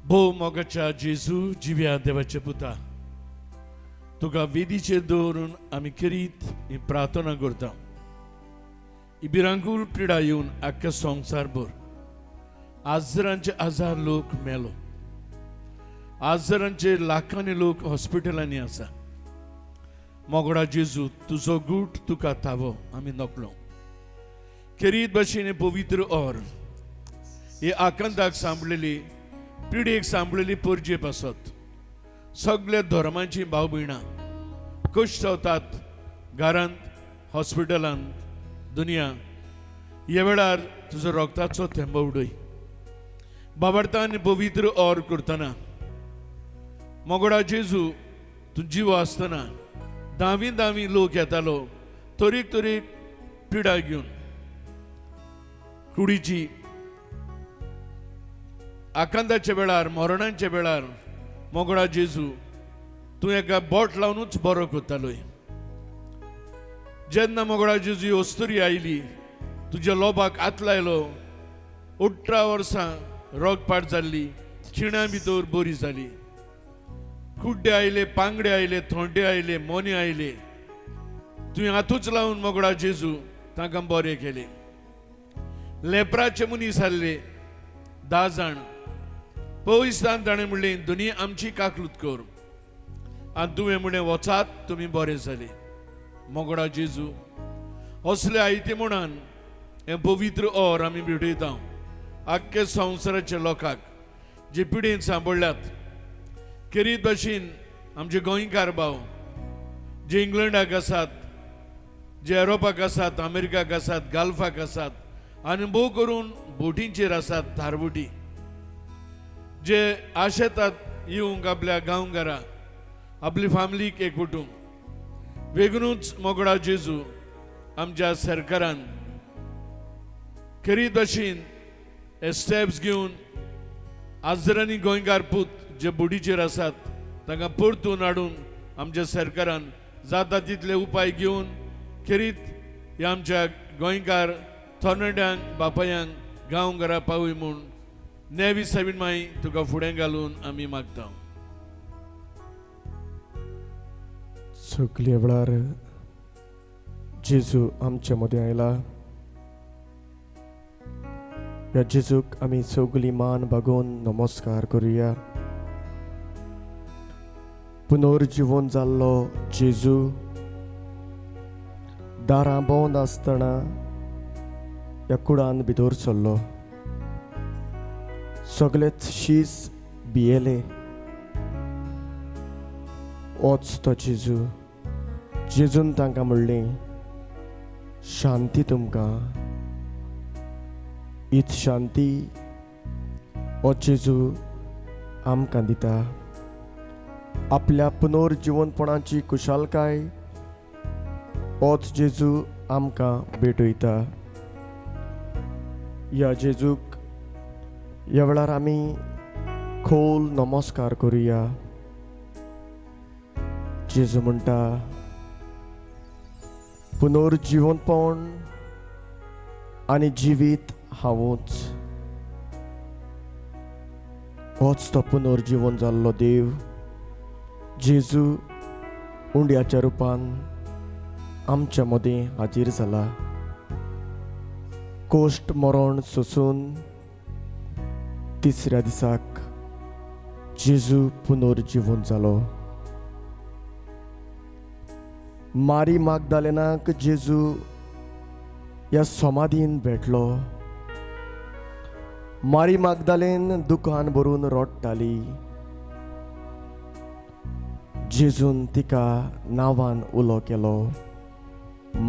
भोव मोगाच्या जेजू जिव्या देवाचे पुता, तुका वेदीचेर दवरून आमी करीत ही प्रार्थना करता. ही भिरांकूळ पिडा येवन आख्या संवसारभर आजारांचे हजार लोक मेलो. आजारांचे लाखांनी लोक हॉस्पिटलांनी आसा. मोगडा जेजू, तुजो गूट तुका थावो आमी नकलो. करीत भाशेन पवित्र और हे आकांताक सांभळलेली पिडेक सांभळलेली परजेप आसत. सगळ्या धर्मांची भाव भयणां कश्ट जातात घरांत, हॉस्पिटलांत, दुनिया. ह्या वेळार तुजो रक्ताचो थेंब उडय. बाबार्थान पवित्र और करतना मोगडा जेजू, तूं जिवो आसतना दावी लोक येतालो तरेक पिडा घेवन. कुडीची आकांताच्या वेळार, मरणांच्या वेळार मोगडा जेजू, तूं एका बोट लावनूच बरो करतालोय. जेन्ना मोगडा जेजू वस्तुरी आयली, तुज्या लोबाक हात लायलो, 18 वर्सां रोगपाट जाल्ली, खिणां भितर बरी जाली. कुड्डे आयले, पांगडे आयले, थोंडे आयले, मोने आयले, तुवें हातूच लावन मोगडा जेजू तांकां बरें केलें. लेपराचे मनीस आसले 10 जाण. पवित्रान ताणें म्हणलें, दुनिया आमची काकलूत कर. आनी तुवें म्हणलें, वचात, तुमी बरे जाले. मोगडा जेजू, असले आयते म्हणान हें पवित्र और आमी भेटयता आख्या संवसाराच्या लोकांक जे पिडेन सांपडल्यात. करीत भाशेन आमचे गोंयकार भाव जे इंग्लंडाक आसात, जे युरोपाक आसात, अमेरिकाक आसात, गल्फाक आसात, आनी भोव करून बोटींचेर आसात, धारबोटी, जे आशेतात येवंक आपल्या गांवघरा, आपली फॅमिलीक एकवटूंक. वेगळूच मोगडा जेजू आमच्या सरकारान करीत भाशेन हे स्टेप्स घेवन आजारांनी गोंयकार पूत जे बोडीचेर आसात तांकां परतून हाडून आमच्या सरकारान जाता तितले उपाय घेवन करीत हे आमच्या गोंयकार तरणाट्यांक, बापायांक गांवघरा पावय म्हूण नेवी सावीन माई तुका फुडें घालून आमी मागता. सगळे वेळार जेजू आमच्या मदीं आयला. ह्या जेजूक आमी सगळीं मान बागोवन नमस्कार करुया. पुनर्जीवन जाल्लो जेजू दारां बंद आसतना ह्या कुडान भितर सरलो. सगळेच शीस भियेले. होच तो जेजू. जेजून तांकां म्हणलें, शांती तुमकां. हीच शांती हो जेजू आमकां दिता. आपल्या पुनर्जीवनपणाची कुशालकाय होच जेजू आमकां भेटयता. ह्या जेजूक ह्या वेळार आमी खोल नमस्कार करुया. जेजू म्हणटा, पुनर्जीवनपण आनी जिवीत हांवूच. होच तो पुनर्जीवन जाल्लो देव. जेजू उंड्याच्या रुपान आमच्या मदीं हाजीर जाला. कोश्ट मरण सोसून तिसऱ्या दिसाक जेजू पुनर्जीवन जालो. मारी मागदालेनाक जेजू ह्या समाधीन भेटलो. मारी मागदालेन दुकान भरून रडटाली. जेजून तिका नांवान उलो केलो,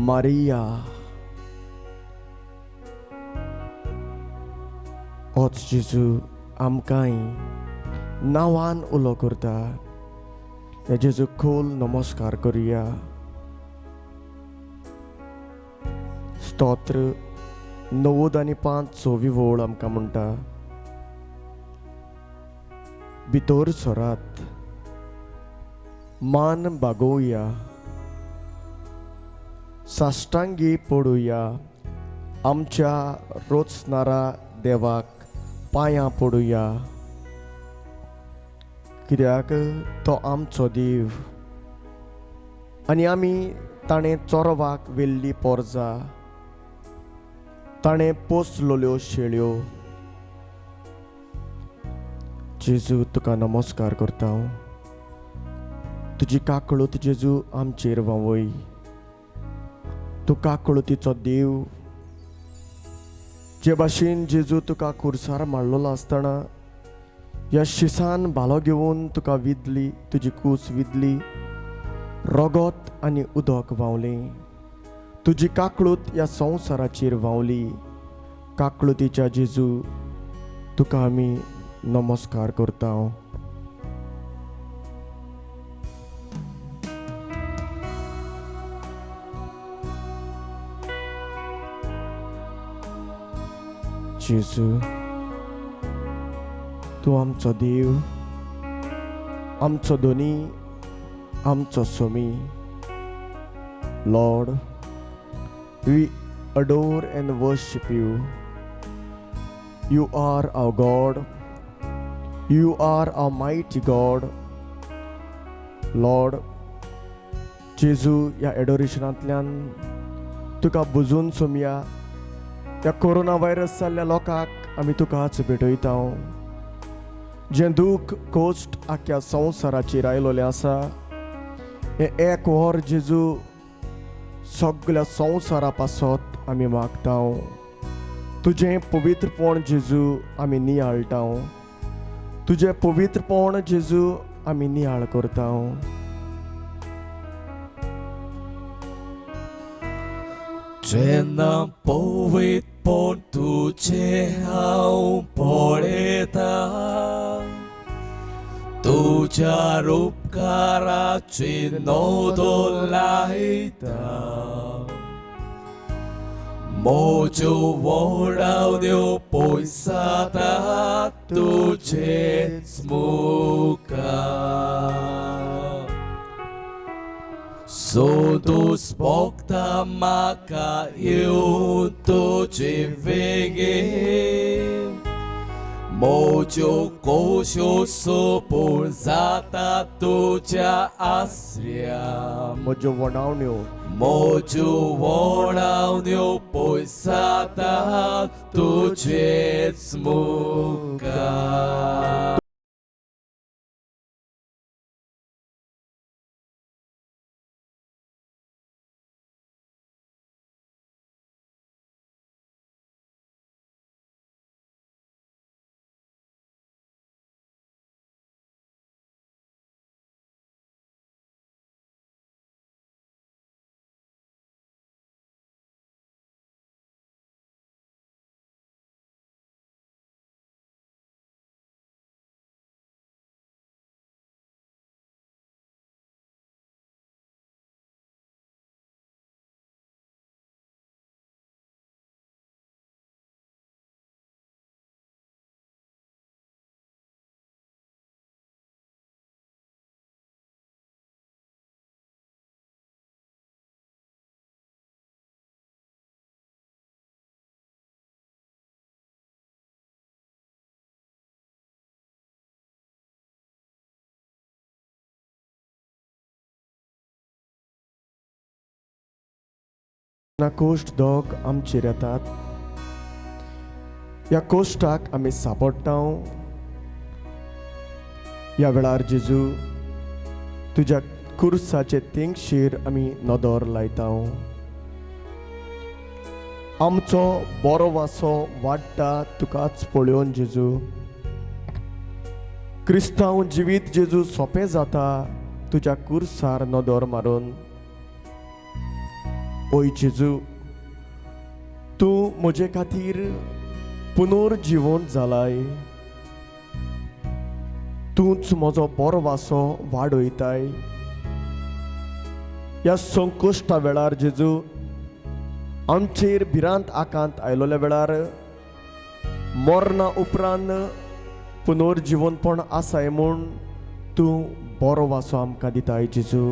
मारिया. होच जेजू आमकांय नांवान उलो करता. हे जेजू खोल नमस्कार करुया. स्तोत्र 95 ओळ आमकां म्हणटा, भितर सरात, मान बागोवया, साश्टांगी पडुया, आमच्या रोचणारा देवाक पांयां पडुया. कित्याक तो आमचो देव आनी आमी ताणें चोरवाक वेल्ली पोरजां, ताणें पोसलोल्यो शेळयो. जेजू तुका नमस्कार करता हांव. तुजी काकळूत जेजू आमचेर वावय. तूं काकळुतीचो देव. जे भाशेन जेजू तुका खुर्सार मारलेलो आसतना ह्या शिसान भालो घेवन तुका विदली, तुजी कूस विदली, रगत आनी उदक व्हांवलें. तुजी काकळूत ह्या संवसाराचेर व्हांवली. काकळुतीच्या जेजू तुका आमी नमस्कार करता हांव. जेजू तूं आमचो देव, आमचो दोनी, आमचो सोमी. Lord, we adore and worship you. You are our God. You are our mighty God. Lord, जेजू ह्या एडोरेशनांतल्यान तुका बुजून सोमया. ह्या कोरोना व्हायरस जाल्ल्या लोकांक आमी तुकाच भेटयता. जें दूख कोश्ट आख्या संवसाराचेर आयलोलें आसा, हें एक वर जेजू सगळ्या संवसारा पासत आमी मागता. तुजें पवित्रपण जेजू आमी नियाळटा. तुजें पवित्रपण जेजू आमी नियाळ करता. जेन्ना पवित्रपण तुजें हांव पळयता, तुज्या उपकाराची नोंद लायता. म्हज्यो वोडावण्यो पयसातात तुजेच मुखार. सोदूस भोगता म्हाका येवन तुजे वेगीन. म्हज्यो कोश्यो सोपून जाता तुज्या आसऱ्या. म्हज्यो वडावण्यो म्हज्यो वोडावण्यो पयसातात तुजेच मुखार. कोश्ट दोग आमचेर येतात. ह्या कोश्टाक आमी सांपडटा. ह्या वेळार जेजू तुज्या कुर्साचे तेंगशेर आमी नदर लायता. आमचो बरो वासो वाडटा तुकाच पळोवन जेजू. क्रिस्तांव जिवीत जेजू सोंपें जाता तुज्या कुर्सार नदर मारून. ओय जेजू, तूं म्हजे खातीर पुनर्जीवन जालाय. तूंच म्हजो बरो वासो वाडयताय. ह्या संकश्टा वेळार जेजू आमचेर भिरांत आकांत आयलोल्या वेळार मरणा उपरांत पुनर्जीवनपण आसाय म्हूण तूं बरो वासो आमकां दिताय जेजू.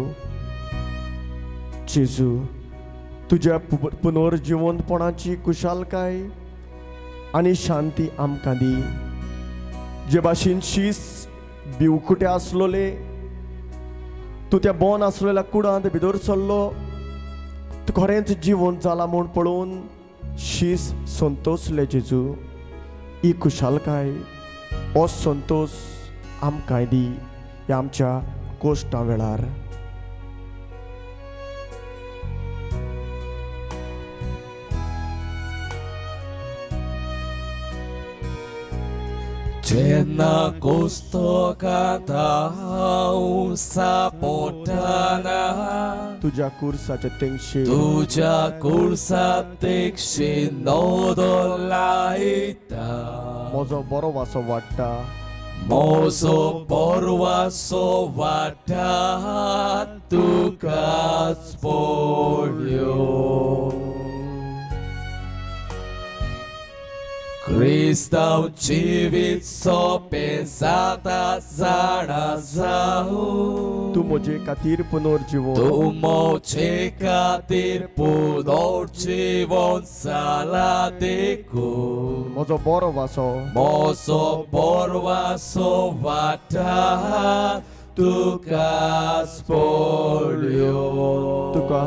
जेजू, तुज्या पुनर्जीवनपणाची कुशालकाय आनी शांती आमकां दी. जे भाशेन शीस बिवकुटे आसलोले तूं त्या बोन आसलेल्या कुडांत भितर सरलो तूं खरेंच जिवंत जाला म्हूण पळोवन शीस संतोसले जेजू. ही खुशालकाय हो संतोष आमकांय दी ह्या आमच्या कोश्टा वेळार. Cena custo catau sapotana तुझ्या कुर्साच्या तेंगशे Tuja cursa tixi nodolaita म्हजो बरो वासो वाडटा. Mozo porwaso vata tukas polio Kristał dziwic so pesata zarazau तूं म्हजे खातीर पुनर्जीवन Tu moce katir pudor जीवन saladeku म्हजो बरो वासो Mozo porwaso vata tukas polio तुका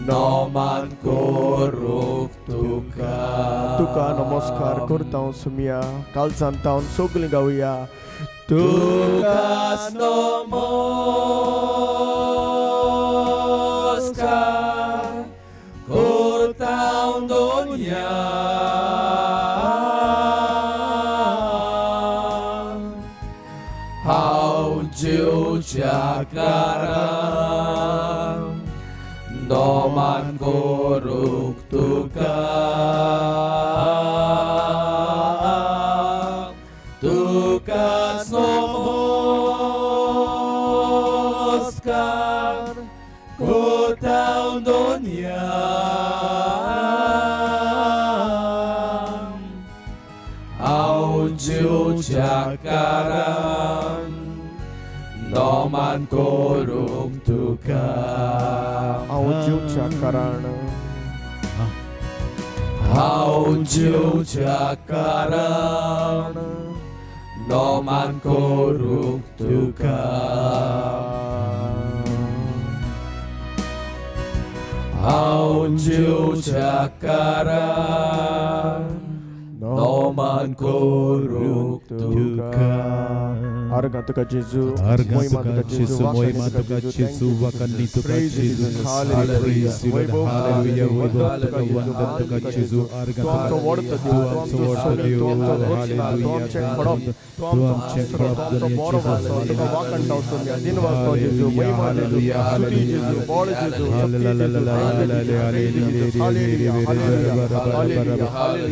Noman koruk tuka तुका नमस्कार करता हांव सुमिया. काल सांगता हांव सगळीं गावया. Tukas namaskar Kurtaun dunia Hau jiu jakara Noman koruk tuka Tukas namaskar Kurtaun dunia Au jiu jakara Noman koruk tuka हांव जीवच्या कारण Hau jiu jakaran Noman koruk tuka Hau jiu jakaran Noman koruk tuka Arga tuka Jesu, Arga महिमा tuka Jesu, महिमा tuka Jesu, wakandi tuka Jesu, hallelujah, hallelujah, वैभव तुका वंदन तुका Jesu, Arga तू आमचो व्हडतो देव, तू आमचो सोने, तू आमचो रचना, तू आमचे खडप, तू आमचो आसरो, तू आमचो बरो वासो, तुका वाकंडा सुम्या, दिन वासो Jesu, महिमा Jesu, स्तुती Jesu, बळ Jesu, Shakti Jesu, hallelujah, hallelujah, hallelujah,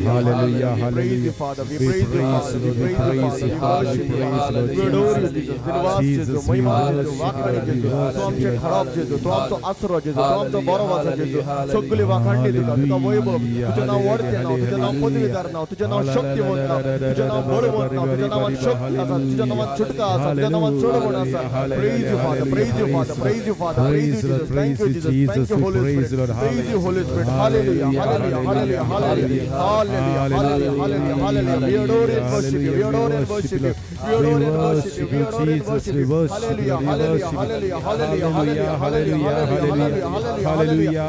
hallelujah, praise you Father, we praise you Father, we praise you Father, we worship you Father, we adore you Jesus, दिनवास Jesu, Mahima Jesu, वाकंडी Jesu, तू आमचे खडप Jesu, तू आमचो आसरो Jesu, तू आमचो बरो वासो Jesu, सगळी वाकंडी तुका, तुका वैभव, तुझे नाव व्हडते नाव, तुझे नाव पदवीदार नाव, तुझे नाव शक्तिवंत नाव, तुझे नाव बळवंत नाव, तुझ्या नावात शक्ती आसा, तुझ्या नावात सुटका आसा, तुझ्या नावात सोडवण आसा. Praise you Father, praise you Father, praise you Father, praise you Jesus, thank you Jesus, thank you Holy Spirit, praise you Holy Spirit, hallelujah, hallelujah, hallelujah, hallelujah, hallelujah, hallelujah, hallelujah, hallelujah. We adore and worship you, we adore and worship you, we adore and worship worship you, Jesus. We worship you. We worship you. Hallelujah, hallelujah, hallelujah, hallelujah,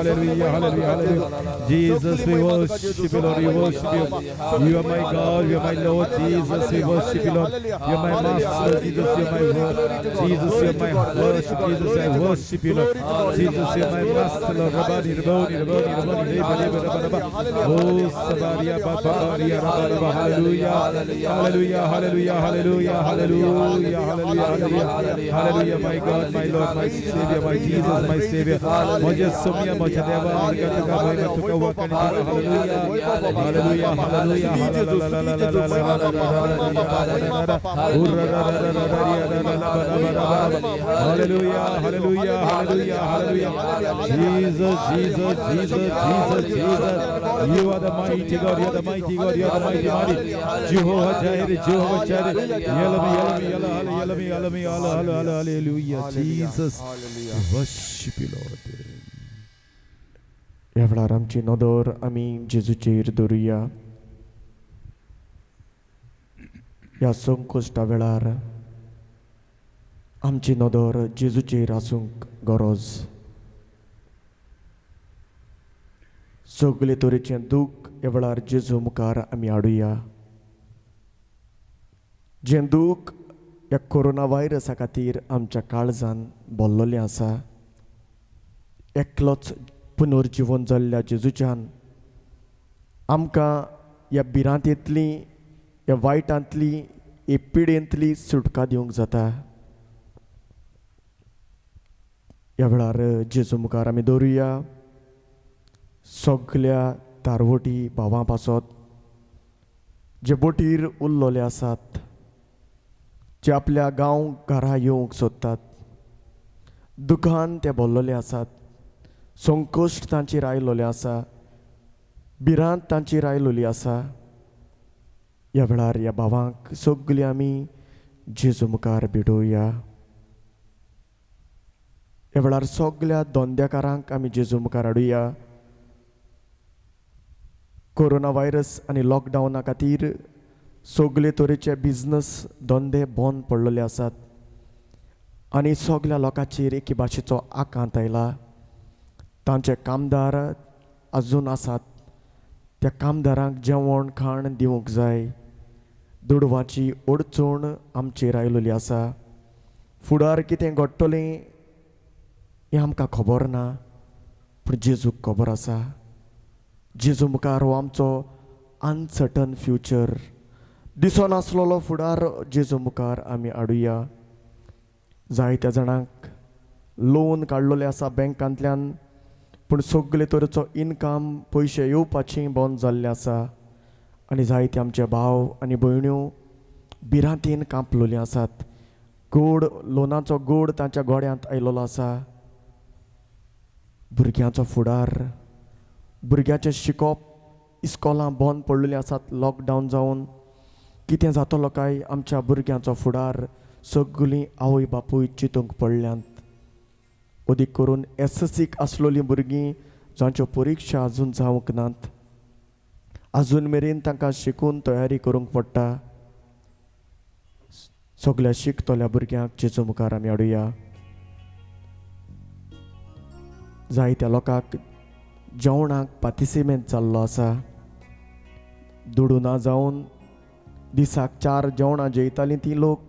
hallelujah, hallelujah. Jesus, we worship you, Lord. We worship you. You are my God. You are my Lord. Jesus, we worship you, Lord. You are my Master. Jesus, you are my word. Jesus, you are my worship. Jesus, I worship you, Lord. Jesus, you are my Master, Lord. Rabani, Raboni, Raboni, Raboni, Oh, Sabaria, Babaria, Rabba, hallelujah, hallelujah, hallelujah, hallelujah, hallelujah, hallelujah, hallelujah, my God, my Lord, my Savior, my Jesus, my Savior. Moja Somia, Moja Deva, Moja Tuka, Moja Tuka, Wakani, hallelujah, hallelujah, hallelujah, hallelujah, hallelujah, hallelujah, hallelujah. Jesus, Jesus, Jesus, Jesus, Jesus. You are the mighty God, you are the mighty God, you are the mighty mighty. Jehovah Jireh, Jehovah Jireh. Yalami, hallelujah. Jesus, we worship you, Lord. ह्या वेळार आमची नदर आमी जेजूचेर दवरुया. ह्या संकश्टा वेळार आमची नदर जेजूचेर आसूंक गरज. सगळे तरेचें दूख ह्या वेळार जेजू मुखार आमी हाडुया. जें दूख ह्या कोरोना व्हायरसा खातीर आमच्या काळजान भरलेलें आसा, एकलोच पुनर्जीवन जाल्ल्या जेजूच्यान आमकां ह्या भिरांतेंतली, ह्या वायटांतली, हे पिडेंतली सुटका दिवंक जाता. ह्या वेळार जेजू मुखार आमी दवरुया. सगळ्या तारवटी भावां पासत जे बोटीर उरलेले आसात, जे आपल्या गांव घरा येवंक सोदतात, दुखान ते भरलेले आसात, संकश्ट तांचेर आयिल्लें आसा, भिरांत तांचेर आयिल्ली आसा. ह्या वेळार ह्या भावांक सगळीं आमी जेजू मुखार भेटोवया. ह्या वेळार सगळ्या धंदेकारांक आमी जेजू मुखार हाडुया. कोरोना व्हायरस आनी लॉकडावना खातीर सगळे तरेचे बिझनस धंदे बंद पडलेले आसात आनी सगळ्या लोकांचेर एके भाशेचो आकांत आयला. तांचे कामदार आजून आसात, त्या कामदारांक जेवण खाण दिवंक जाय. दुडवाची अडचण आमचेर आयिल्ली आसा. फुडार कितें घडटलें हें आमकां खबर ना, पूण जेजूक खबर आसा. जेजू मुखार हो आमचो अनसर्टन फ्युचर, दिसनासलेलो फुडार जेजू मुखार आमी हाडुया. जायत्या जाणांक लोन काडलेले आसा बँकांतल्यान, पूण सगळे तरेचो इनकम पयशे येवपाचें बंद जाल्लें आसा. आनी जायते आमचे भाव आनी भयण्यो भिरांतेन कांपलेलीं आसात. गोड लोनाचो गोड तांच्या गोड्यांत आयिल्लो आसा. भुरग्यांचो फुडार, भुरग्यांचें शिकप, इस्कॉलां बंद पडलेलीं आसात लॉकडावन जावन. कितें जातलो काय आमच्या भुरग्यांचो फुडार सगळीं आवय बापूय चिंतूंक पडल्यांत. अदीक करून SSCक आसलेलीं भुरगीं जांच्यो परिक्षा आजून जावंक नात, आजून मेरेन तांकां शिकून तयारी करूंक पडटा. सगळ्या शिकतल्या भुरग्यांक जेजू मुखार आमी हाडुया. जायत्या लोकांक जेवणाक पार्टिसिपेट जाल्लो आसा. दुडूना जावन दिसाक 4 जेवणां जेयतालीं तीं लोक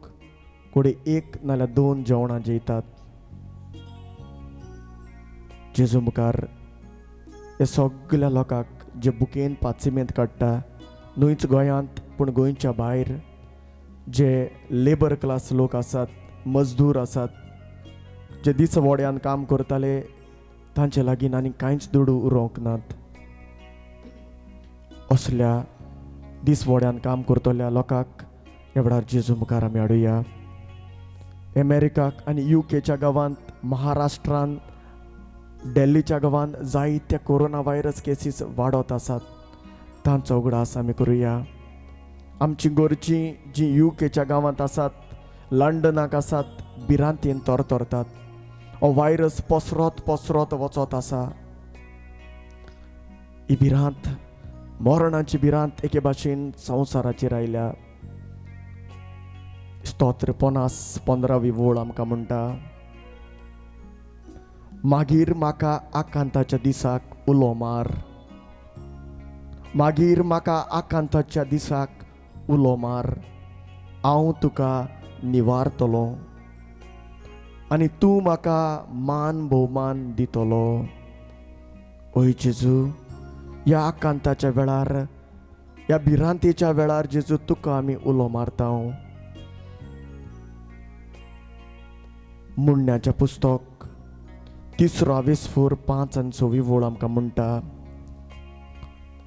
कोडे 1 नाल्यार 2 जेवणां जेयतात. जेजू मुखार हे सगळ्या लोकांक जे बुकेन पार्टिसिपेट काडटा, न्हूच गोंयांत पूण गोंयच्या भायर जे लेबर क्लास लोक आसात, मजदूर आसात, जे दिसवड्यान काम करताले, तांचे लागीं आनी कांयच दुडू उरोवंक नात. असल्या दिसवड्यान काम करतल्या लोकांक ह्या वेळार जेजू मुखार आमी हाडुया. अमेरिकाक आनी UKच्या गांवांत, महाराष्ट्रांत, दिल्लीच्या गांवांत जायत्या कोरोना व्हायरस केसीस वाडत आसात. तांचो उगडास आमी करुया. आमची गोरचीं जीं UKच्या गांवांत आसात, लंडनाक आसात, भिरांतेन तरतरतात. हो व्हायरस पसरत पसरत वचत आसा. ही भिरांत मरणाची भिरांत एके भाशेन संवसाराचेर आयल्या. स्तोत्र 50-15वी वोळ आमकां म्हणटा, मागीर म्हाका आकांताच्या दिसाक उलो मार, मागीर म्हाका आकांताच्या दिसाक उलो मार, हांव तुका निवारतलो आनी तूं म्हाका मान भोवमान दितलो. ओय जेजू, ह्या आकांताच्या वेळार, ह्या भिरांतेच्या वेळार जेजू तुका आमी उलो मारता. मुन्याचें पुस्तक 3:5-6 वोळ आमकां म्हणटा,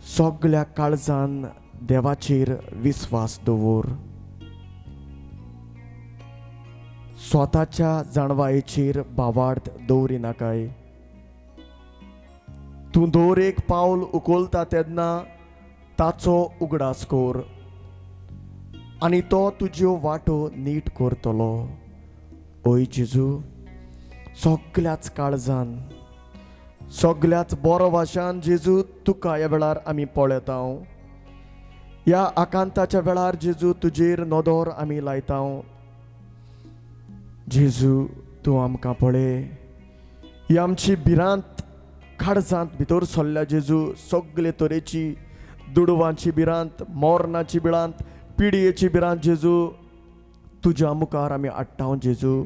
सगळ्या काळजान देवाचेर विस्वास दवर, स्वताच्या जाणवायेचेर बावार्द दवरिनाकाय. तूं दोर एक पावल उखलता तेन्ना ताचो उगडास कोर आनी तो तुज्यो वाटो नीट करतलो. ओय जेजू, सगळ्याच काळजान, सगळ्याच बरो भाशान जेजू तुका ह्या वेळार आमी पळयता. ह्या आकांताच्या वेळार जेजू तुजेर नदर आमी लायता. जेजू, तूं आमकां पळय. ही आमची भिरांत काळजांत भितर सरल्या जेजू, सगळे तरेची दुडवांची भिरांत, मोरणाची भिरांत, पिडयेची भिरांत जेजू तुज्या मुखार आमी हाडटा. जेजू,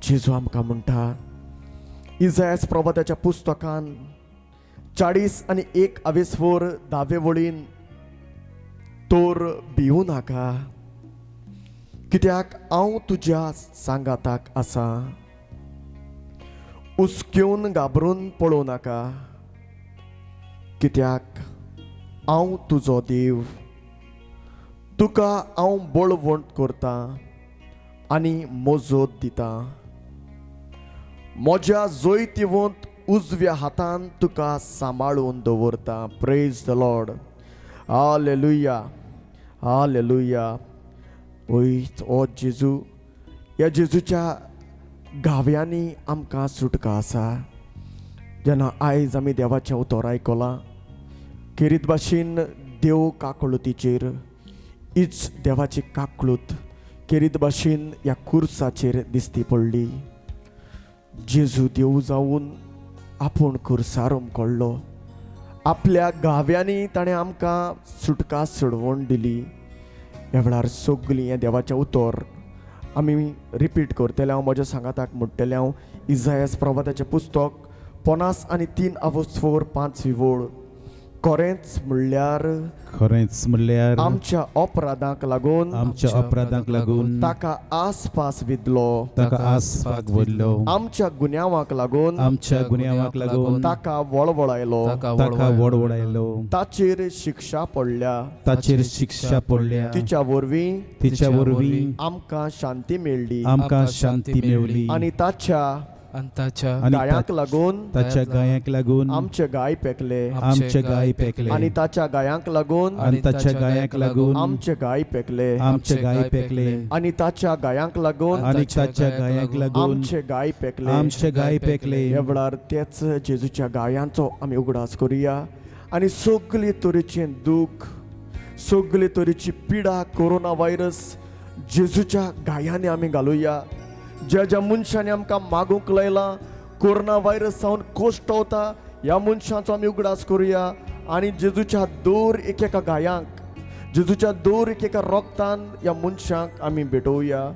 जेजू आमकां म्हणटा इसायास प्रवक्त्याच्या पुस्तकान 40:1 वळीन, तोर भिवू नाका, कित्याक हांव तुज्या सांगाताक आसा. हुस्क्योन घाबरून पळोवं नाका, कित्याक हांव तुजो देव. तुका हांव बळवंत करता आनी मोजत दिता. म्हज्या जैतिवंत उजव्या हातान तुका सांबाळून दवरता. Praise the Lord. Hallelujah, hallelujah. ओय ओ जेजू, ह्या जेजूच्या गाव्यांनी आमकां सुटका आसा. जेन्ना आयज आमी देवाचें उतर आयकलां, खेरीत भाशेन देव काकळुतीचेर हीच देवाची काकळूत खेरीत भाशेन ह्या खुर्साचेर दिसती पडली. जेजू देव जावन आपूण खुर्सार उमकळ्ळो. आपल्या गाव्यांनी ताणें आमकां सुटका सोडवून दिली. ह्या वेळार सगळीं हें देवाचें उतर आमी रिपीट करतले. हांव म्हज्या सांगाताक म्हणटलें. हांव इसायास प्रवक्त्याचें पुस्तक 50:3-5 वोळ. खरेंच म्हणल्यार आमच्या अपराधांक लागून, आमच्या अपराधांक लागून ताका आसपास विदलो, ताका आसपास वडलो. आमच्या गुन्यांवाक लागून, आमच्या गुन्यांवाक लागून ताका वळवळायलो, ताका वडवडायलो. ताचेर शिक्षा पडल्या, ताचेर शिक्षा पडल्या. तिच्या वरवीं, तिच्या वरवीं आमकां शांती मेळ्ळी, आमकां शांती मेळ्ळी. आनी ताच्या गायांक लागून, ताच्या गायांक लागून आमचे गाय पेकले, आमचे गाय पेकले. आनी ताच्या गायांक लागून, आनी ताच्या गायांक लागून आमचे गाय पेकले, आमचे गाय पेकले. आनी ताच्या गायांक लागून, आनी ताच्या गायांक लागून आमचे गाय पेकले, आमचे गाय पेकले. ह्या वेळार तेच जेजूच्या गायांचो आमी उगडास करुया. आनी सगळे तरेचें दूख, सगळे तरेची पिडा, कोरोना व्हायरस जेजूच्या गायांनी आमी घालुया. ज्या ज्या मनशांनी आमकां मागूंक लायलां, कोरोना व्हायरस जावन कोश्टवता, ह्या मनशांचो आमी उगडास करुया. आनी जेजूच्या दर एकेका गायांक, जेजूच्या दर एकेका रोगतान ह्या मनशांक आमी भेटोवया.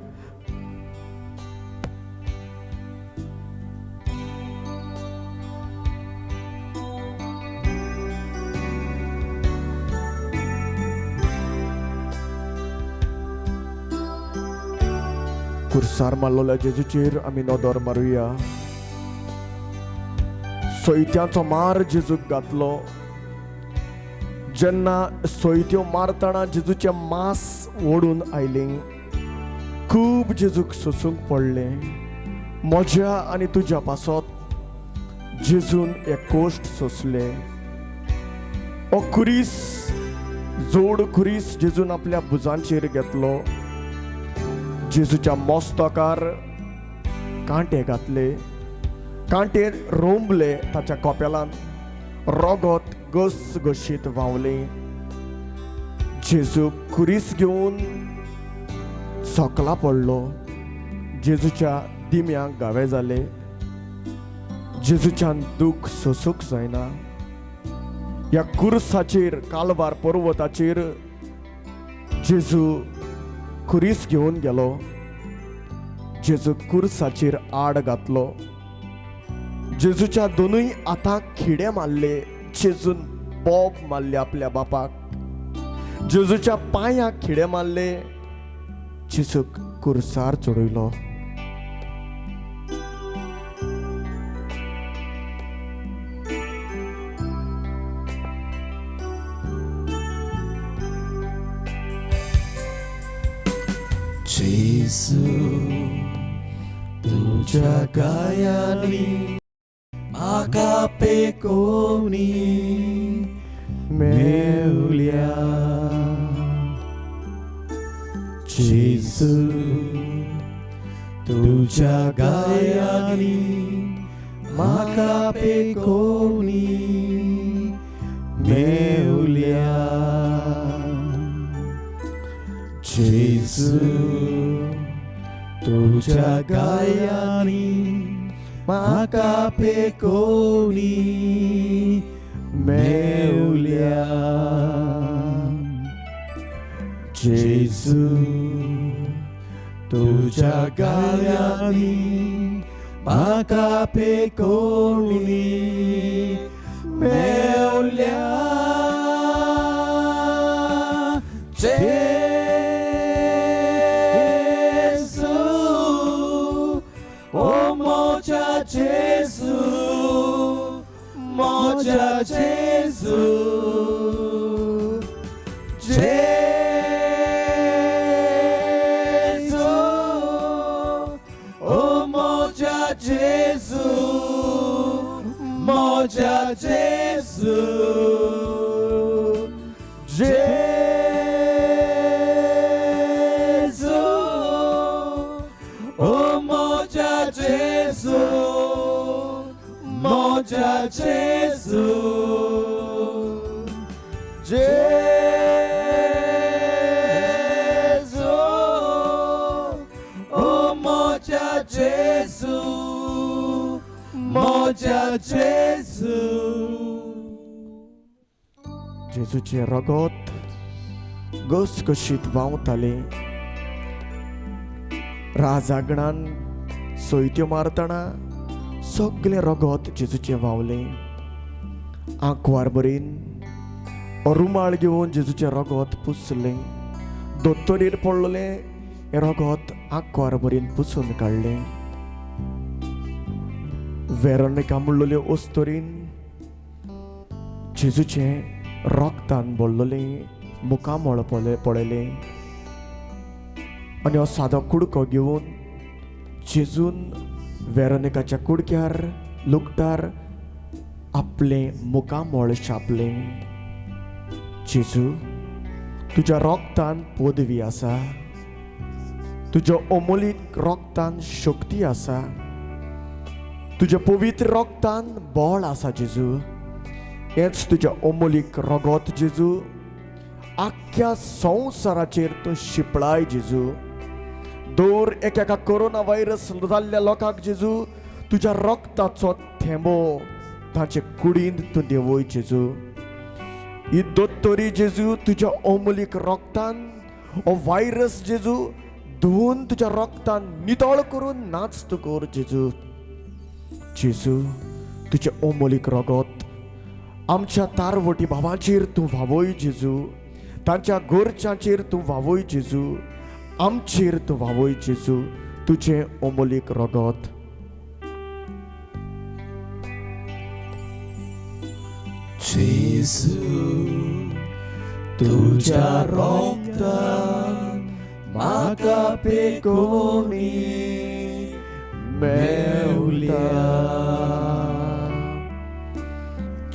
खुर्सार मारलेल्या जेजूचेर आमी नदर मारुया. सोयत्याचो मार जेजूक घातलो. जेन्ना सोयत्यो मारतना जेजूचें मांस ओडून आयलें, खूब जेजूक सोसूंक पडलें. म्हज्या आनी तुज्या पासत जेजून हे कोश्ट सोंसले. हो खुरीस, जोड खुरीस जेजून आपल्या भुजांचेर घेतलो. जेजूच्या मस्तकार कांटे घातले, कांटे रोंबले ताच्या कोपेलान. रगत घसघशीत व्हांवलें. जेजू कुरीस घेवन सकला पडलो. जेजूच्या दिम्यांक गावे जाले. जेजूच्यान दूख सोसूंक जायना. ह्या कुर्साचेर कालवार पर्वताचेर जेजू कुरीस घेवन गेलो. जेजू कुर्साचेर आड घातलो. जेजूच्या दोनूय हातांक खिडे मारले. जेजून बोब मारले आपल्या बापाक. जेजूच्या पांयाक खिडे मारले. जेजूक कुर्सार चडयलो. जेजू तुझ्या गायांनी म्हाका पेकोवनी मेवल्या. जेजू तुझ्या गायांनी म्हाका पेकोवनी मेवल्या. जेजू तुझ्या गायांनी म्हाका पेकोवनी मेवल्या. जेजू तुझ्या गायांनी म्हाका पेकोवनी मेवल्या. Jesu, moja Jesu, Jesu, oh moja Jesu, moja Jesu, Jesu, oh moja Jesu. Moja Jesu, Jesu, oh moja Jesu, moja Jesu. जेजूचे रगत घसघशीत व्हांवतालें. राजागणान सोयत्यो मारतना सगळें रगत जेजूचें व्हांवलें. आंकवार बरीन रुमाल घेवन जेजूचें रगत पुसलें. दोतोरेर पडलें हें रगत आंकवार बरीन पुसून काडलें. वेरोनिका म्हणलेल्यो ओस्तोरीन जेजूचें रगतान भरलेलें मुखामळ पळयलें. आनी हो सादो कुडको घेवन जेजून वेरोनिकाच्या कुडक्यार लुगटार आपलें मुखामळ छापलें. जेजू तुज्या रगतान पदवी आसा. तुज्या अमोलीक रगतान शक्ती आसा. तुज्या पवित्र रगतान बळ आसा. जेजू हेंच तुज्या अमोलीक रगत. जेजू आख्ख्या संवसाराचेर तूं शिपळाय. जेजू दर एका कोरोना व्हायरस जाल्ल्या लोकांक जेजू तुज्या रगताचो थेंबो तांचे कुडींत तूं देंवय. जेजू ही दोतोरी जेजू तुज्या अमोलीक रगतान हो व्हायरस जेजू धुवन तुज्या रगतान नितळ करून नाचत कर. जेजू जेजू तुजें अमोलीक रगत आमच्या तारवटी भावांचेर तूं व्हावय. जेजू तांच्या घरच्यांचेर तूं व्हावय. जेजू आमचेर तूं व्हावय. जेजू तुजें अमोलीक रगत. जेजू तुझ्या रगतान म्हाका पेकोवनी मेवल्या.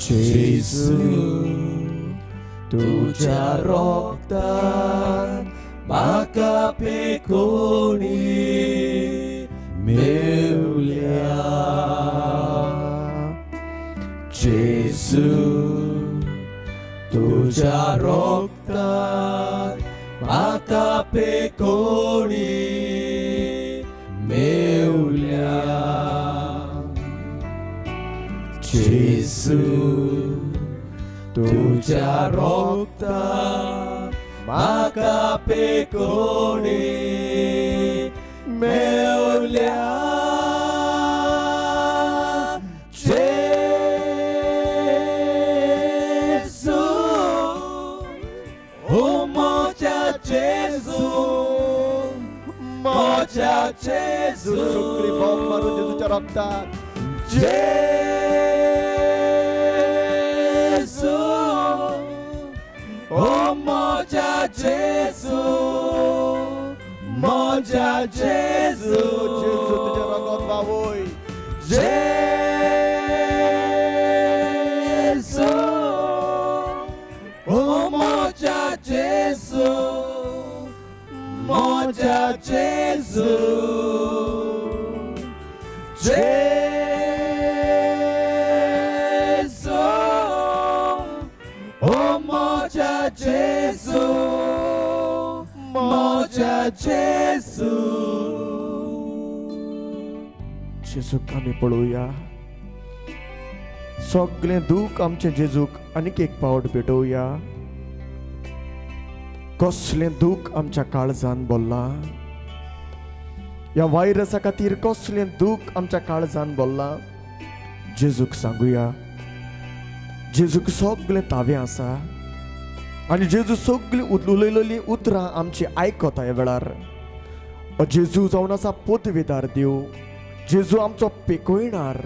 जेजू तुझ्या रगतान म्हाका पेकोवनी मेवल्या. जेजू तुझ्या रोगतात म्हाका पेकोणी मेवल्या जेजू तुझ्या रोगतात म्हाका पेकोणी मेवल्या जेजू सगळी भोग मारून जेजूच्या रक्तात जेजू ओ मोजा जेजू मोजा जेजू जेजू तुझ्या रगत वावोय जेजू ओ मोजा जेजू मोजा जेजू जेजू ओ मोजा जेजू मोजा जेजू जेजूक आमी पळोवया सगळें दूख आमचे जेजूक आनीक एक पावट भेटोवया कसलें दूख आमच्या काळजान बोल्ला ह्या व्हायरसा खातीर कसलें दूख आमच्या काळजान बोल्ला जेजूक सांगुया जेजूक सगळें तावें आसा आनी जेजू सगळीं उलयलेलीं उतरां आमची आयकता ह्या वेळार जेजू जावन आसा पदवेदार देव जेजू आमचो पेकोयणार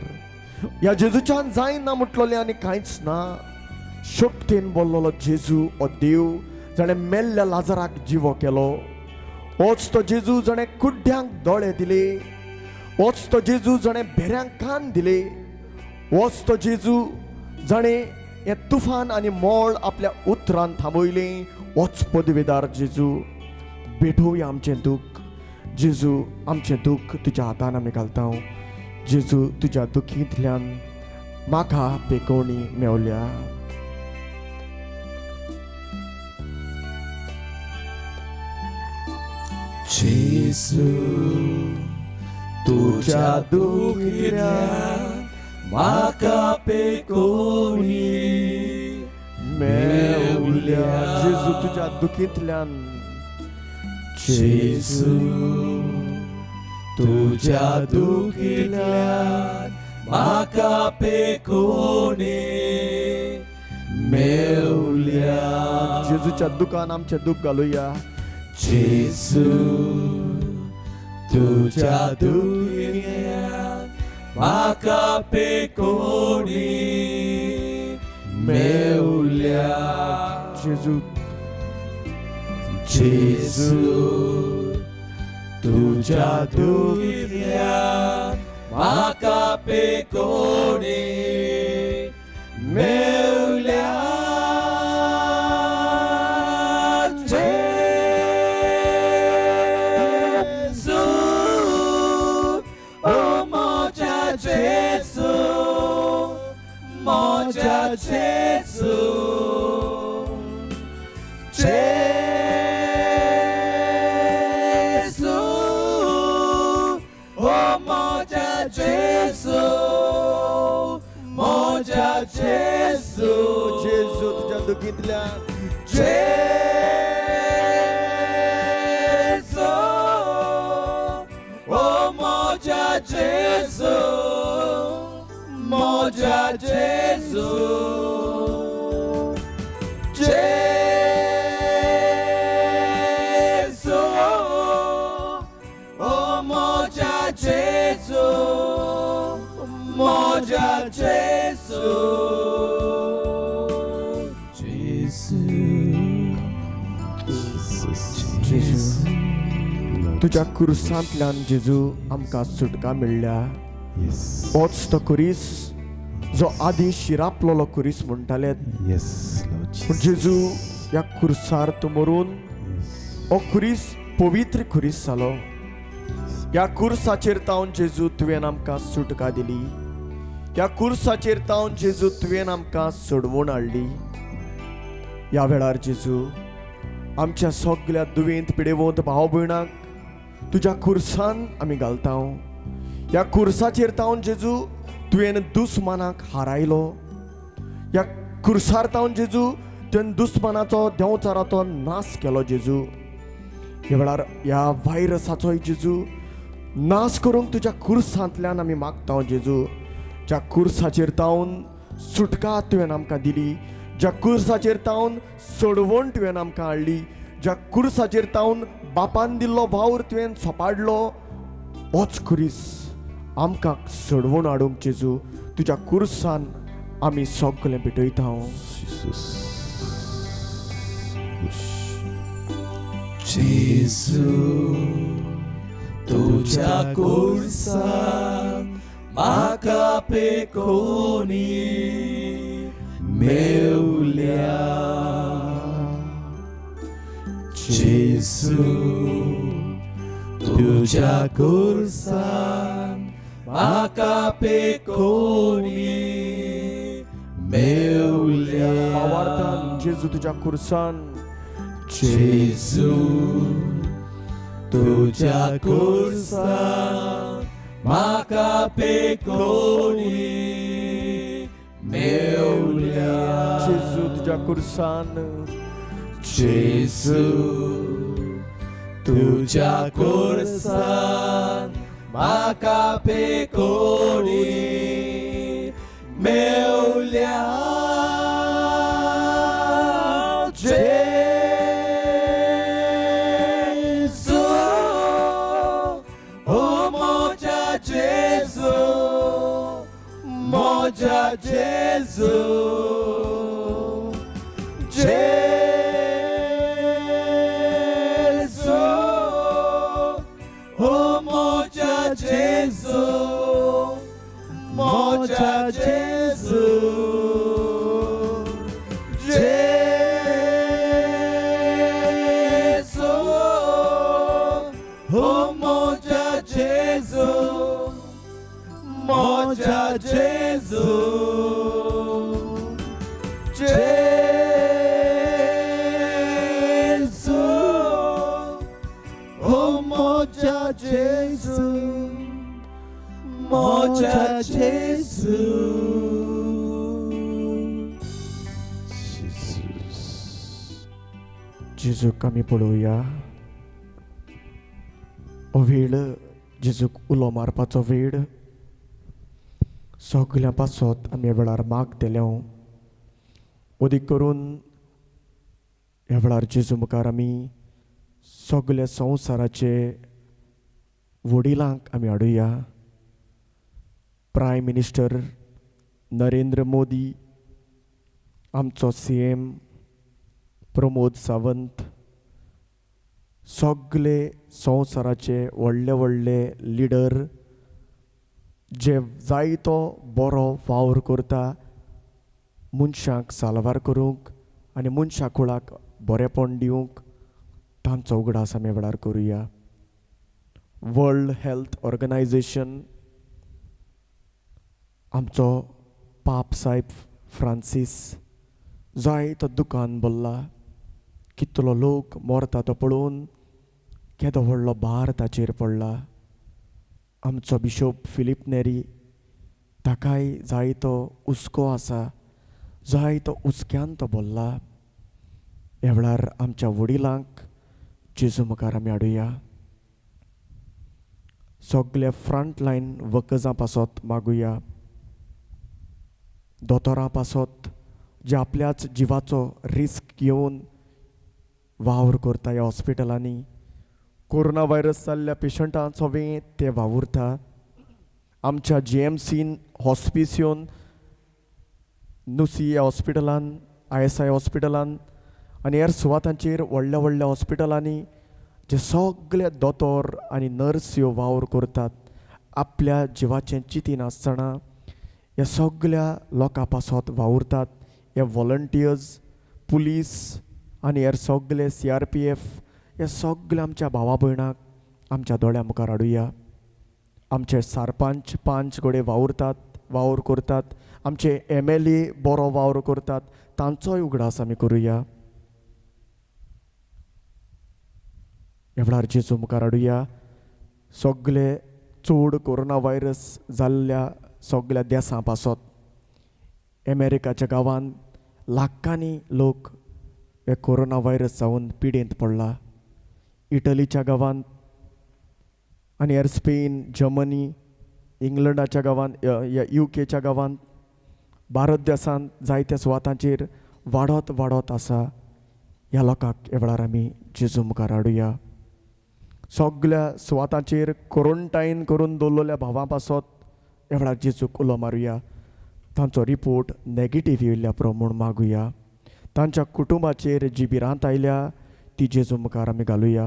ह्या जेजूच्यान जायना म्हटलोलें आनी कांयच ना शक्तीन बोल्लोलो जेजू हो देव जाणें मेल्ल्या लाजराक जिवो केलो होच तो जेजू जाणें कुड्ड्यांक दोळे दिले होच तो जेजू जाणें भेऱ्यांक कान दिले होच तो जेजू जाणें हें तुफान आनी मोळ आपल्या उतरान थांबयलें होच पदवेदार जेजू भेटोवया आमचें दूख जेजू आमचें दूख तुज्या हातान आमी घालता जेजू तुज्या दुखींतल्यान म्हाका पेकोवणी मेवल्या जेजू तुझ्या दुखींतल्यान म्हाका पेकोवणी मेवल्या जेजू तुज्या दुखींतल्यान जेजू तुझ्या दुखींतल्यान म्हाका पेकोवणी मेवल्या जेजूच्या दुकान आमचें दूख घालुया जेजू तुझ्या दुखींतल्यान म्हाका पेकोवणी मेवल्या जेजू जेजू तुझ्या दुखींतल्यान म्हाका पेकोवणी मेवल्या जेजू ओ मोजा जेजू मोजा जेजू जेजू ओ मोजा जेजू मोजा जेजू जेजू तुज्या दुखींतल्यान जेजू ओ मोजा जेजू मोजा जेजू जेजू ओ मोजा जेजू मोजा जेजू जेजू तुज्या कुर्सांतल्यान जेजू आमकां सुटका मेळ्ळ्या होच तो कुरीस जो आदी शिरापलोलो कुरीस म्हणटाले पूण जेजू ह्या कुर्सार तूं मरून हो कुरीस पवित्र कुरीस जालो ह्या कुर्साचेर तावन जेजू तुवें आमकां सुटका दिली ह्या कुर्साचेर तावन जेजू तुवें आमकां सोडवून हाडली. ह्या वेळार जेजू आमच्या सगळ्या दुवेंत पिडेवंत भाव भयणांक तुज्या कुर्सान आमी घालता. ह्या कुर्साचेर तावन जेजू तुवें दुस्मानाक हारायलो. ह्या कुर्सार तावन जेजू तुवें दुस्मानाचो देंवचाराचो नाश केलो. जेजू ह्या वेळार ह्या व्हायरसाचोय जेजू नाश करूंक तुज्या कुर्सांतल्यान आमी मागता. जेजू ज्या कुर्साचेर तावन सुटका तुवें आमकां दिली, ज्या कुर्साचेर तावन सोडवण तुवें आमकां हाडली, ज्या कुर्साचेर तावन बापान दिल्लो वावर तुवें सोपाडलो, होच कुरीस आमकां सोडवण हाडूंक जेजू तुज्या कुर्सान आमी सगळें भेटयता. जेजू तुझ्या कुर्सान म्हाका पेकोनी मेवल्या. जेजू तुझ्या कुर्सान म्हाका पेकोनी मेवल्या. भावार्थान जेजू तुज्या कुर्सान. जेजू तुझ्या कुर्सान म्हाका पेकोनी मेवल्या. जेजू तुज्या कुर्सान. जेजू तुझ्या कुर्सान म्हाका पेकोनी मेवल्या. जेजू ओ मोजा जेजू, मोजा जेजू. जेजू ओ मोजा जेजू, मोजा जेजू. जेजू ओ मोजा जेजू, मोजा जेजू. जेजू ओ मोजा जेजू, मोजा जेजू. जेजूक आमी पळोवया. हो वेळ जेजूक उलो मारपाचो वेळ. सगळ्या पासत आमी ह्या वेळार माग दिल्या. ओदी करून ह्या वेळार जेजू मुखार आमी सगळ्या संवसाराचे वडिलांक आमी हाडुया. प्रायम मिनिस्टर नरेंद्र मोदी, आमचो CM प्रमोद सावंत, सगळे संवसाराचे व्हडले व्हडले लिडर जे जायतो बरो वावर करता मनशांक साल्वार करूंक आनी मनशा कुळाक बरेपण दिवंक, तांचो उगडास आमी वेळार करुया. वर्ल्ड हेल्थ ऑर्गनायझेशन, आमचो पाप साहेब फ्रांसीस जायतो दुकान भरला. कितलो लोक मरता तो पळोवन केदो व्हडलो भार ताचेर पडला. आमचो बिशप फिलीप नेरी, ताकाय जायतो हुस्को आसा, जायतो हुस्क्यान तो भरला. ह्या वेळार आमच्या वडिलांक जेजू मुखार आमी हाडुया. सगळे फ्रंट लायन वर्कर्सां पासत मागुया. दोतोरां पासत जे आपल्याच जिवाचो रिस्क घेवन वावर करता ह्या हॉस्पिटलांनी. कोरोना व्हायरस जाल्ल्या पेशंटांचो वेळ ते वावुरता. आमच्या GMCन हॉस्पिस येवन नुसी ह्या हॉस्पिटलान, ISI हॉस्पिटलान आनी हेर सुवातांचेर व्हडल्या व्हडल्या हॉस्पिटलांनी जे सगळे दोतोर आनी नर्स ह्यो वावर करतात आपल्या जिवाचें चिंती नासतना ह्या सगळ्या लोकां पासत वावुरतात. हे वॉलंटियर्स, पुलीस आनी हेर सगळे CRPF, हे सगळे आमच्या भावा भयणांक आमच्या दोळ्या मुखार हाडुया. आमचे सरपंच पंच घोडे वावुरतात, वावर करतात, आमचे MLA बरो वावर करतात, तांचोय उगडास आमी करुया. एवढार जेजू मुखार हाडुया. सगळे चड कोरोना व्हायरस जाल्ल्या सगळ्या देशां पासत अमेरिकाच्या गांवांत लाखांनी लोक हे कोरोना व्हायरस जावन पिडेंत पडला. इटलीच्या गांवांत आनी हेर स्पेन, जर्मनी, इंग्लंडाच्या गांवांत, UK गांवांत, भारत देशांत जायत्या सुवातांचेर वाडत आसा. ह्या लोकांक ह्या वेळार आमी जेजू मुखार हाडुया. सगळ्या सुवातांचेर क्वॉरंटायन करून दवरलेल्या भावां पासत ह्या वेळार जेजूक उलो मारुया. तांचो रिपोर्ट नॅगेटीव येयल्ल्या म्हूण मागुया. तांच्या कुटुंबाचेर जी भिरांत आयल्या ती जेजू मुखार आमी घालुया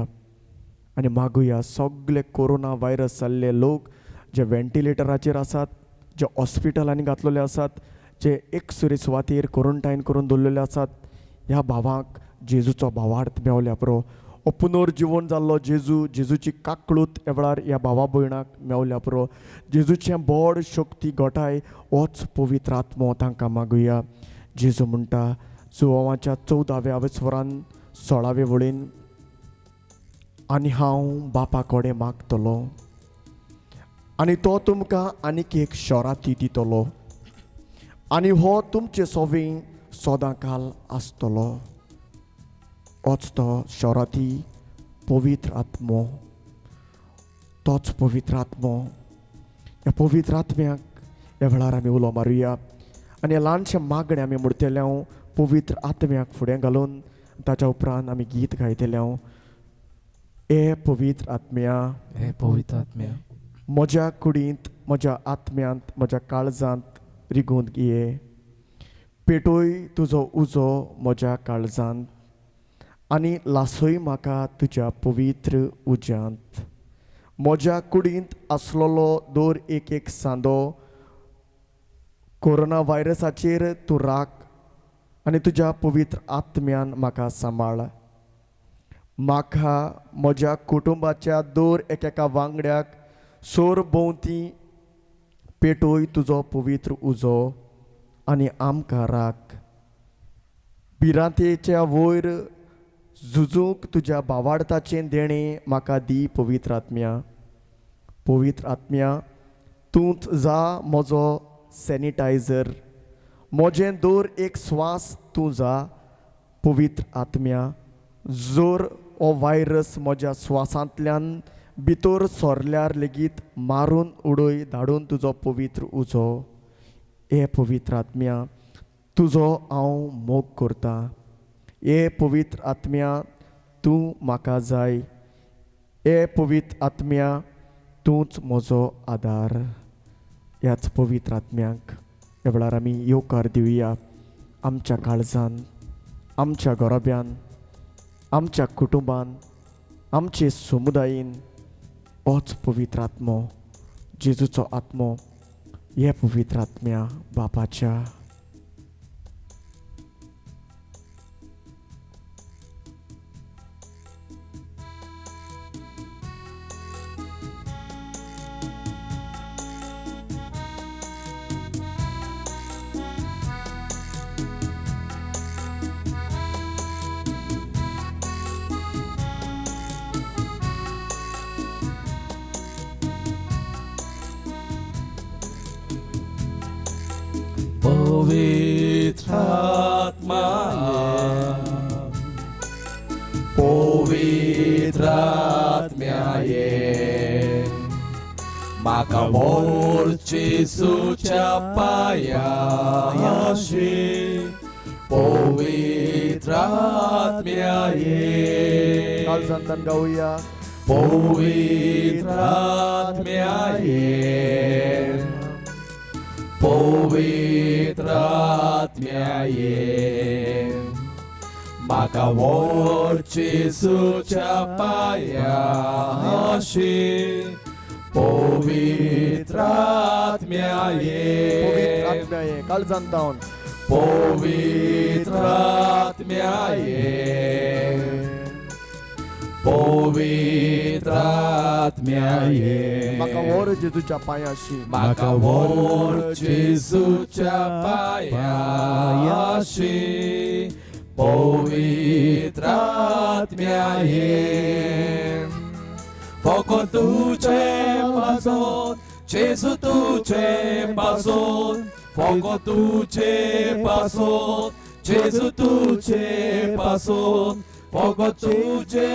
आनी मागुया सगळे कोरोना व्हायरस जाल्ले लोक जे वेंटिलेटराचेर आसात, जे हॉस्पिटलांनी घातलेले आसात, जे एक सुवातेर क्वॉरंटायन करून दवरलेले आसात, ह्या भावांक जेजूचो भावार्थ मेवल्या पुरो. पुनर्जीवन जाल्लो जेजूची काकळूत ह्या वेळार ह्या भावा भयणाक मेवल्या पुरो. जेजूचें बड शक्ती घोटाय होच पवित्र आत्मो तांकां मागुया. जेजू म्हणटा जोवाच्या 14व्या वस्वरान 16वे वळीन, आनी हांव बापा कडेन मागतलो आनी तो तुमकां आनीक एक शराती दितलो आनी हो तुमचे सोबीन सदां काल आसतलो. होच तो शराती पवित्र आत्मो. तोच पवित्र आत्मो. ह्या पवित्र आत्म्याक ह्या वेळार आमी उलो मारुया आनी ह्या ल्हानशें मागणें आमी म्हणटले हांव पवित्र आत्म्याक फुडें घालून ताच्या उपरांत आमी गीत गायतले हांव. हे पवित्र आत्म्या, हे पवित्र आत्म्या, म्हज्या कुडींत, म्हज्या आत्म्यांत, म्हज्या काळजांत रिगून घे. पेटोय तुजो उजो म्हज्या काळजांत आनी लासोय म्हाका तुज्या पवित्र उज्यांत. म्हज्या कुडींत आसलोलो दर एक सांदो कोरोना व्हायरसाचेर तूं राख आनी तुज्या पवित्र आत्म्यान म्हाका सांबाळ. म्हाका म्हज्या कुटुंबाच्या दर एकेका वांगड्याक सोर भोंवती पेटोय तुजो पवित्र उजो आनी आमकां राख. भिरांतेच्या वयर झुजूंक तुज्या भावार्थाचें देणें म्हाका दी पवित्र आत्म्या. पवित्र आत्म्या, तूंच जा म्हजो सॅनिटायझर. म्हजें दर एक स्वास तूं जा पवित्र आत्म्या. जोर हो व्हायरस म्हज्या स्वासांतल्यान भितर सोरल्यार लेगीत मारून उडय धाडून तुजो पवित्र उजो. हे पवित्र आत्म्या, तुजो हांव मोग करतां. हे पवित्र आत्म्या, तूं म्हाका जाय. हे पवित्र आत्म्या, तूंच म्हजो आदार. ह्याच पवित्र आत्म्याक ह्या वेळार आमी येवकार दिवया. आमच्या काळजान, आमच्या घराब्यान, आमच्या कुटुंबान, आमचे समुदायीन होच पवित्र आत्मो, जेजूचो आत्मो. हे पवित्र आत्म्या बापाच्या. पवित्र आत्मा, पवित्र आत्म्या ये, म्हाका व्हरची सुच्या पांयाशी. पवित्र आत्म्या ये, काळजांतल्यान गावया. पवित्र आत्म्या ये, पवित्र आत्म्या ये, म्हाका व्हरची सुच्या पांयाशी. पवित्र आत्म्या ये, पवित्र आत्म्या ये, काळजांतावन. पवित्र आत्म्या ये, पवित्र आत्म्याये म्हाका व्हर जेजूच्या पांयाशी म्हाका व्हर जेजूच्या पांयाशी पवित्र आत्म्याये फकत तुझे पासून जेजू तुझे पासून फकत तुझे पासून जेजू तुझे पासून फकत तुझे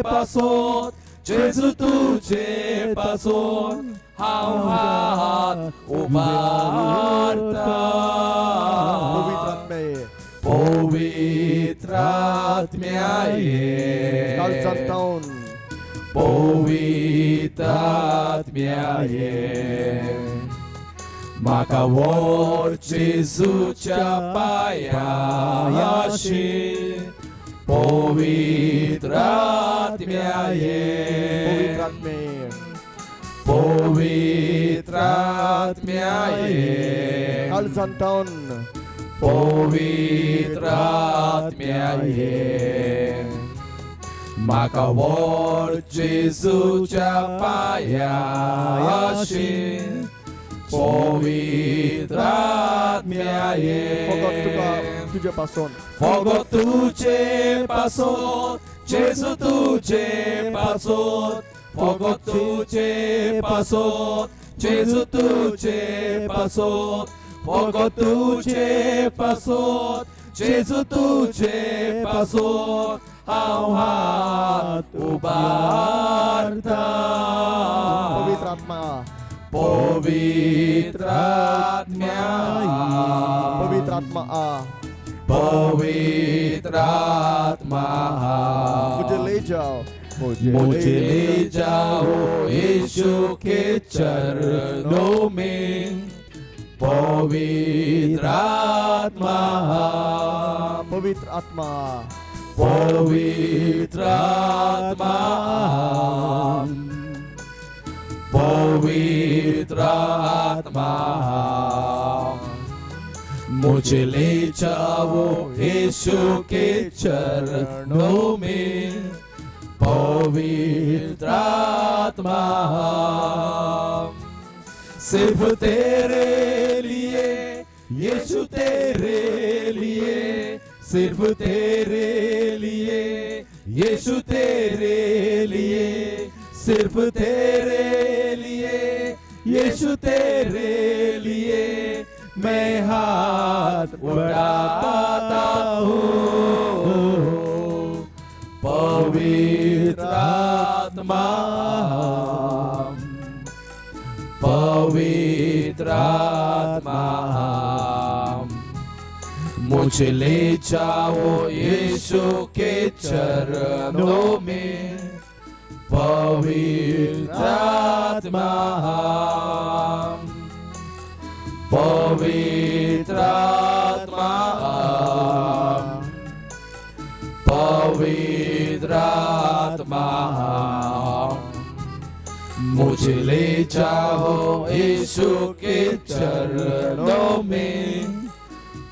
पासून जेजू तुझे पासून हांव हात उबारता पवित्र आत्म्याये पवित्र आत्म्याये काल जातावन पवित्र आत्म्याये म्हाका व्हर जेजूच्या पांयाशी पवित्र आत्म्याये पवित्र आत्म्याये पवित्र आत्म्याये काल जातावन पवित्र आत्म्याये म्हाका व्हर जेजूच्या पांयाशी पवित्र आत्म्याये फकत तुका तुजे पासून फकत तुझे पासून जेजू तुझे पासून फकत तुझे पासून जेजू तुझे पासून फकत तुझे पासून जेजू तुझे पासून हांव हात उबारता पवित्र आत्मा पवित्र आत्म्या पवित्र आत्मा पवित्र आत्मा मुझे ले जाओ मुझे ले जाओ यीशु के चरणों में पवित्र आत्मा पवित्र आत्मा पवित्र आत्मा पवित्र आत्मा मुझे ले जाओ यीशु के चरणों में पवित्र आत्मा सिर्फ तेरे लिए यीशु तेरे लिए सिर्फ तेरे लिए यीशु तेरे लिए सिर्फ तेरे लिए यीशु तेरे लिए मैं हाथ बढ़ाता हूँ पवित्र आत्मा पवित्र आत्मा मुझे ले जाओ यीशु के चरणों में पवित्र आत्मा पवित्र आत्मा पवित्र आत्मा मुझे ले जाओ यीशु के चरणों में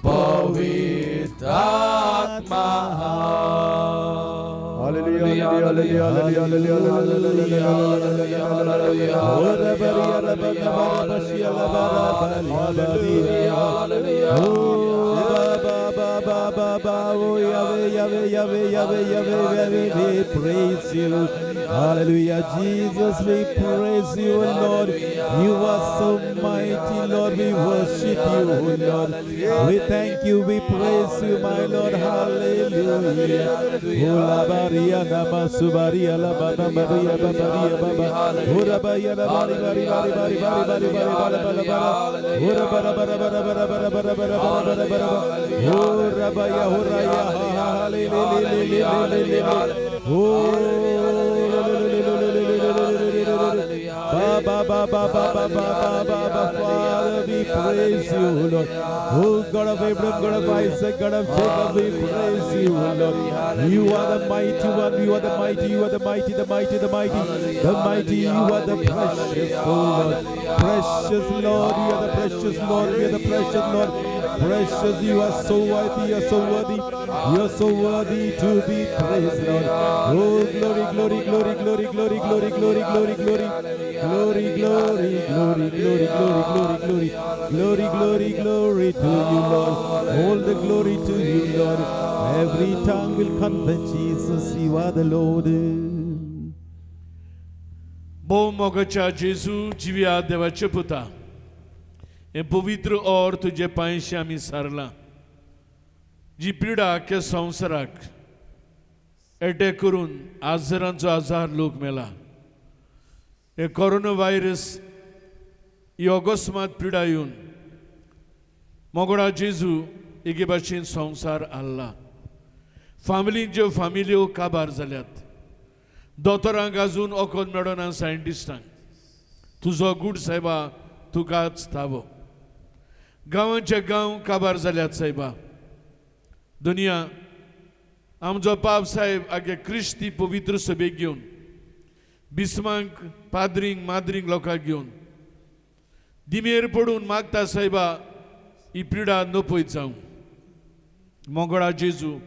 पवित्र आत्मा hallelujah hallelujah hallelujah Hallelujah, Jesus, we praise you, Lord. You are so mighty, Lord. We worship you, Lord. We thank you, we praise you, my Lord. Hallelujah. Ola baria nama subaria la bana maria babaria baba. Ora baya la bari bari bari bari bari bari bari bari bari bari. Ora bara bara bara bara bara bara bara bara bara bara. Ora baya ora ya hallelujah. Oh. Ba ba ba ba ba ba ba ba. Father, we praise you, Lord. Oh God of Abraham, God of Isaac, God of Jacob, we praise you, Lord. You are the mighty one. You are the mighty. You are the mighty. The mighty. The mighty. The mighty. You are the precious, oh Lord. Precious Lord. You are the precious Lord. You are the precious Lord. precious. You are so worthy. You are so worthy. You are so worthy to be praised, Lord. Oh, glory, glory, glory, glory, glory, glory, glory, glory, glory, glory, glory, glory, glory, glory, glory, glory, glory, glory to you, Lord. All the glory to you, Lord. Every tongue will confess, Jesus, you are the Lord. भोव मोगाच्या जेजू जिव्या देवाचे पुता हे पवित्र और तुझे पांयशी आमी सारला जी पिडा के संवसाराक अटॅक करून आजारांचो आजार लोक मेला हे कोरोना व्हायरस ही अकस्मात पिडा येवन मोगडा जेजू एके भाशेन संवसार हाल्ला फामिलींच्यो फामिल्यो काबार जाल्यात दोतोरांक अजून ओकोद मेळना सायंटिस्टांक तुजो गूड साहेबा तुकाच थावो गांवांचे गांव काबार जाल्यात साहेबा दुनिया आमचो पाप साहेब आगे क्रिस्ती पवित्र सभेक घेवन बिस्मांक पाद्रींक माद्रींक लोकांक घेवन दिमेर पडून मागता साहेबा ही पिडा नपयत जावं मोगडा जेजू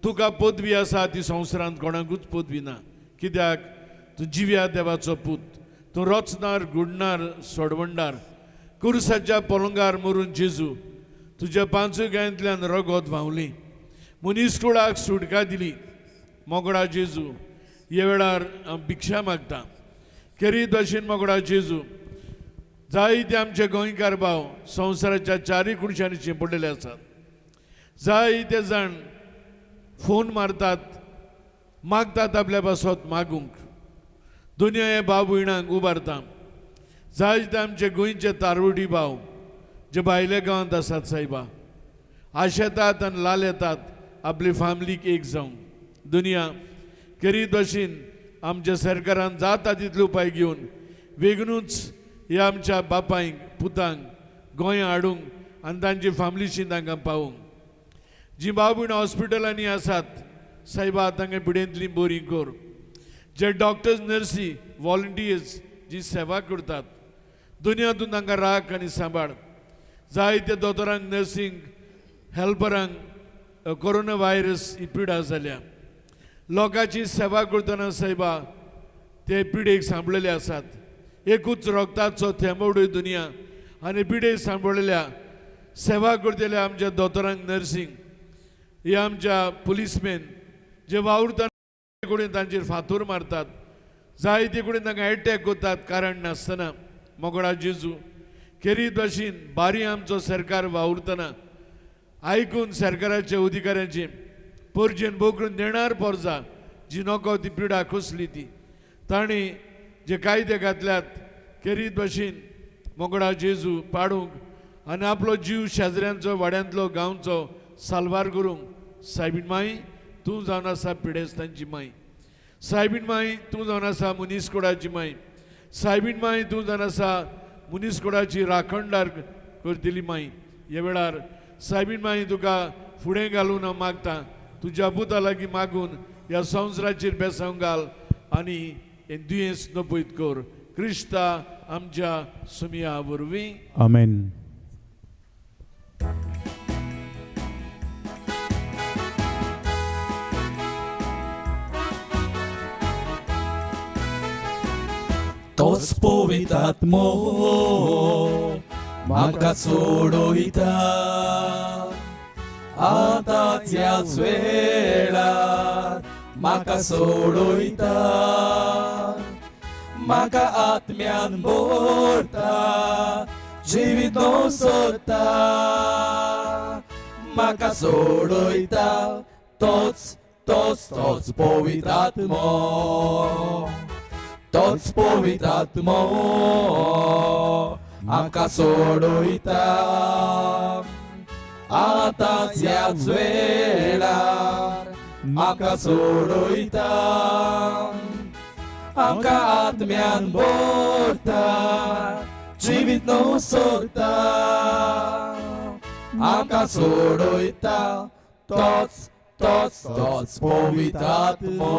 तुका पदवी आसा ती संवसारांत कोणाकूच पदवी ना कित्याक तूं जिव्या देवाचो पूत तूं रचणार घुडणार सोडवणदार कुर्साच्या पलंगार मरून जेजू तुज्या पांचूय गायांतल्यान रगत व्हांवली मनीसकुळाक सुटका दिली मोगडा जेजू ह्या वेळार हांव भिक्षा मागता खेरीत भाशेन मोगडा जेजू जायते आमचे गोंयकार भाव संवसाराच्या चारय कुडशांनी शिंपडलेले आसात जायते जाण फोन मारतात मागतात आपल्या बसत मागूंक दुनिया हे भाव भयणांक उबारता जायते आमचे गोंयचे तारवडी भाव जे भायल्या गांवांत आसात सायबा आशेतात आनी लाल येतात आपली फॅमिलीक एक जावंक दुनिया खेरीत भाशेन आमच्या सरकारान जाता तितले उपाय घेवन वेगनूच ह्या आमच्या बापायंक पुतांक गोंया हाडूंक आनी तांची फॅमिलीशी तांकां पावोवंक जी भाव भयणां हॉस्पिटलांनी आसात सायबा तांकां पिडेंतली बरी कर जे डॉक्टर्स नर्सी वॉलंटियर्स जी सेवा करतात दुनियांतून तांकां राख आनी सांबाळ जायते दोतोरांक नर्सिंग हेल्परांक कोरोना व्हायरस ही पिडा जाल्या लोकांची सेवा करतना सायबा ते पिडेक सांबाळलेले आसात एकूच रक्ताचो थेंबोडूय दुनिया आनी पिडेक सांबाळलेल्या सेवा करतल्या आमच्या दोतोरांक नर्सिंग हे आमच्या पुलीसमॅन जे वावुरतना कडेन तांचेर फातोर मारतात जायते कडेन तांकां एटॅक करतात कारण नासतना मोगडा जेजू खेरीत भाशेन बारी आमचो सरकार वावुरतना आयकून सरकाराच्या अधिकाऱ्यांची परजेन बोकरून देणार पोरजा जी नोको ती पिडा कसली ती तांणी जे कायदे घातल्यात खेरीत भाशेन मोगडा जेजू पाडूंक आनी आपलो जीव शेजऱ्यांचो वाड्यांतलो गांवचो साल्वार करूंक सायबीण माई तूं जावन आसा पिडेस्तांची माई सायबीण माई तूं जावन आसा मनीसकुळाची माई सायबीण माई तूं जावन आसा मनीसकुळाची राखणदार करतली माई ह्या वेळार सायबीण माई तुका फुडें घालून हांव मागता तुज्या पुता लागीं मागून ह्या संवसाराचेर बेसांव घाल आनी हें दुयेंस नपयत कर क्रिस्ता आमच्या सुमिया वरवीं आमेन. तोच पवित्रात्मो म्हाका सोडोयता आतांच ह्याच वेळार म्हाका सोडोयता म्हाका आत्म्यान भरता जिवीत सोदता म्हाका सोडोयता तोच तोच तोच पवित्रात्मो तोच पवित्रात्मो आमकां सोडोयता आतांच ह्याच वेळार म्हाका सोडोयता आमकां आत्म्यान भरता जिवीत सोदता आमकां सोडोयता तोच तोच तोच पवित्रात्मो